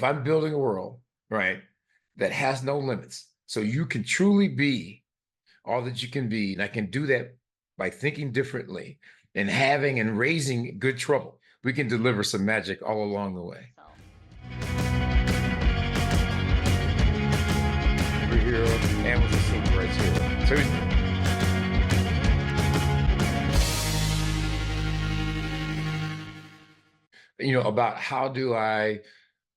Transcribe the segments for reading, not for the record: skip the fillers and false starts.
if I'm building a world, right, that has no limits, so you can truly be all that you can be, and I can do that by thinking differently and having and raising good trouble, we can deliver some magic all along the way. Superhero and was a civil rights hero. So about how do I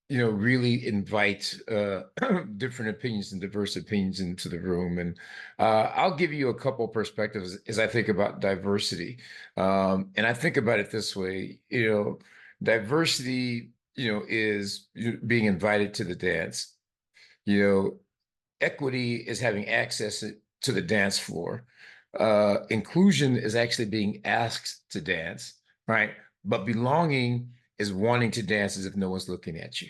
really invite different opinions and diverse opinions into the room. And I'll give you a couple perspectives as I think about diversity. And I think about it this way, diversity, is being invited to the dance. Equity is having access to the dance floor. Inclusion is actually being asked to dance, right? But belonging is wanting to dance as if no one's looking at you.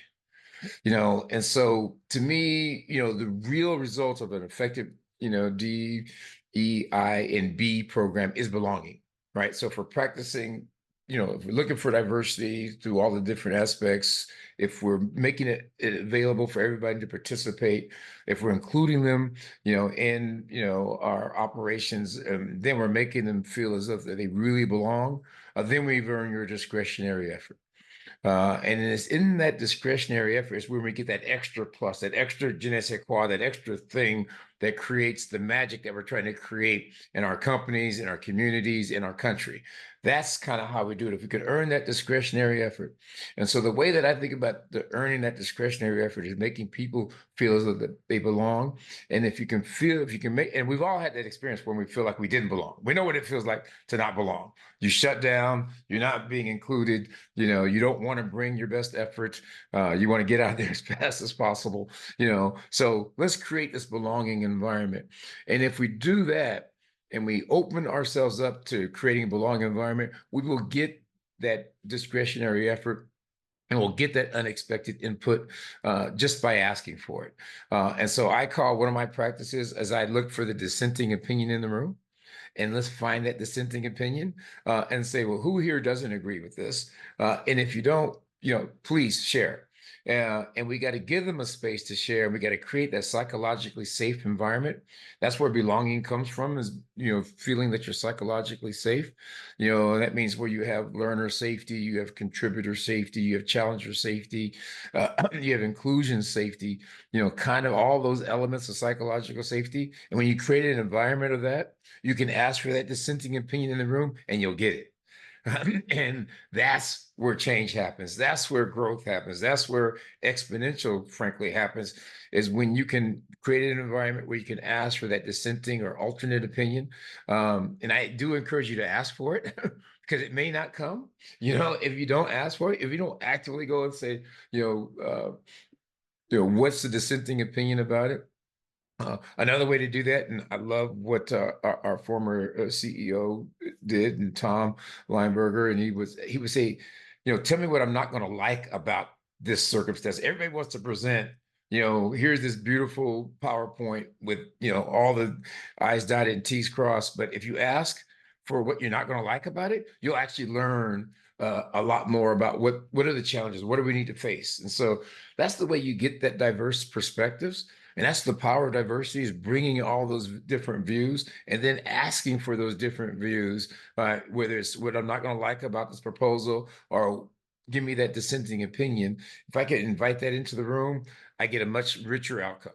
And so to me, the real result of an effective, D, E, I, and B program is belonging, right? So if we're practicing, if we're looking for diversity through all the different aspects, if we're making it available for everybody to participate, if we're including them, in, our operations, then we're making them feel as if they really belong, then we've earned your discretionary effort. And it's in that discretionary effort is where we get that extra plus, that extra je ne sais quoi, that extra thing that creates the magic that we're trying to create in our companies, in our communities, in our country. That's kind of how we do it. If we could earn that discretionary effort. And so the way that I think about the earning that discretionary effort is making people feel as though that they belong. And if you can make, and we've all had that experience when we feel like we didn't belong. We know what it feels like to not belong. You shut down, you're not being included, you don't want to bring your best effort. You want to get out there as fast as possible, so let's create this belonging environment. And if we do that, and we open ourselves up to creating a belonging environment, we will get that discretionary effort and we'll get that unexpected input just by asking for it. And so I call one of my practices as I look for the dissenting opinion in the room. And let's find that dissenting opinion and say, well, who here doesn't agree with this? And if you don't, please share. And we got to give them a space to share. We got to create that psychologically safe environment. That's where belonging comes from, is, feeling that you're psychologically safe. That means where you have learner safety, you have contributor safety, you have challenger safety, you have inclusion safety, kind of all those elements of psychological safety. And when you create an environment of that, you can ask for that dissenting opinion in the room and you'll get it. And that's where change happens. That's where growth happens. That's where exponential, frankly, happens, is when you can create an environment where you can ask for that dissenting or alternate opinion. And I do encourage you to ask for it because it may not come, if you don't ask for it, if you don't actively go and say, what's the dissenting opinion about it? Another way to do that, and I love what our former CEO did, and Tom Lineberger, and he would say, tell me what I'm not going to like about this circumstance. Everybody wants to present, here's this beautiful PowerPoint with, all the I's dotted and T's crossed. But if you ask for what you're not going to like about it, you'll actually learn a lot more about what are the challenges, what do we need to face. And so that's the way you get that diverse perspectives. And that's the power of diversity, is bringing all those different views and then asking for those different views, whether it's what I'm not going to like about this proposal or give me that dissenting opinion. If I can invite that into the room, I get a much richer outcome.